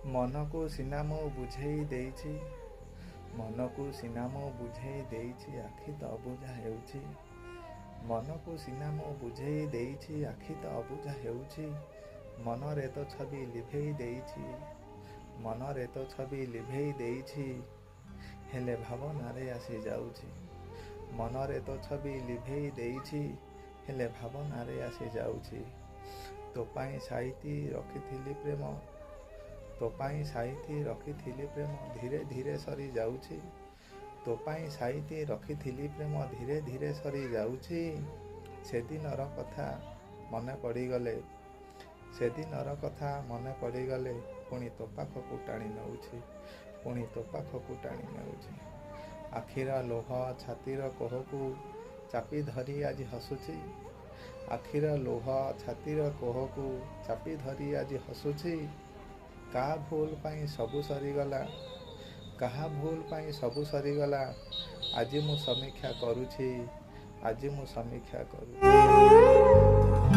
ମନକୁ ସିନା ମୁଁ ବୁଝେଇ ଦେଇଛି, ମନକୁ ସିନା ମୁଁ ବୁଝେଇ ଦେଇଛି, ଆଖି ତ ଅବୁଝା ହେଉଛି। ମନକୁ ସିନା ମୁଁ ବୁଝେଇ ଦେଇଛି, ଆଖି ତ ଅବୁଝା ହେଉଛି। ମନରେ ତ ଛବି ଲିଭେଇ ଦେଇଛି, ମନରେ ତ ଛବି ଲିଭେଇ ଦେଇଛି, ହେଲେ ଭାବନାରେ ଆସି ଯାଉଛି। ମନରେ ତ ଛବି ଲିଭେଇ ଦେଇଛି, ହେଲେ ଭାବନାରେ ଆସି ଯାଉଛି। ତୋ ପାଇଁ ସାଇତି ରଖିଥିଲି ପ୍ରେମ, ତୋ ପାଇଁ ସାଇତି ରଖିଥିଲି ପ୍ରେମ, ଧୀରେ ଧୀରେ ସରି ଯାଉଛି। ତୋ ପାଇଁ ସାଇତି ରଖିଥିଲି ପ୍ରେମ, ଧୀରେ ଧୀରେ ସରି ଯାଉଛି। ସେଦିନର କଥା ମନେ ପଡ଼ିଗଲେ, ସେଦିନର କଥା ମନେ ପଡ଼ିଗଲେ, ପୁଣି ତୋ ପାଖକୁ ଟାଣି ନେଉଛି, ପୁଣି ତୋ ପାଖକୁ ଟାଣି ନେଉଛି। ଆଖିର ଲୁହ ଛାତିର କୋହକୁ ଚାପି ଧରି ଆଜି ହସୁଛି, ଆଖିର ଲୁହ ଛାତିର କୋହକୁ ଚାପି ଧରି ଆଜି ହସୁଛି। କାହା ଭୁଲ ପାଇଁ ସବୁ ସରିଗଲା, କାହା ଭୁଲ ପାଇଁ ସବୁ ସରିଗଲା, ଆଜି ମୁଁ ସମୀକ୍ଷା କରୁଛି, ଆଜି ମୁଁ ସମୀକ୍ଷା କରୁଛି।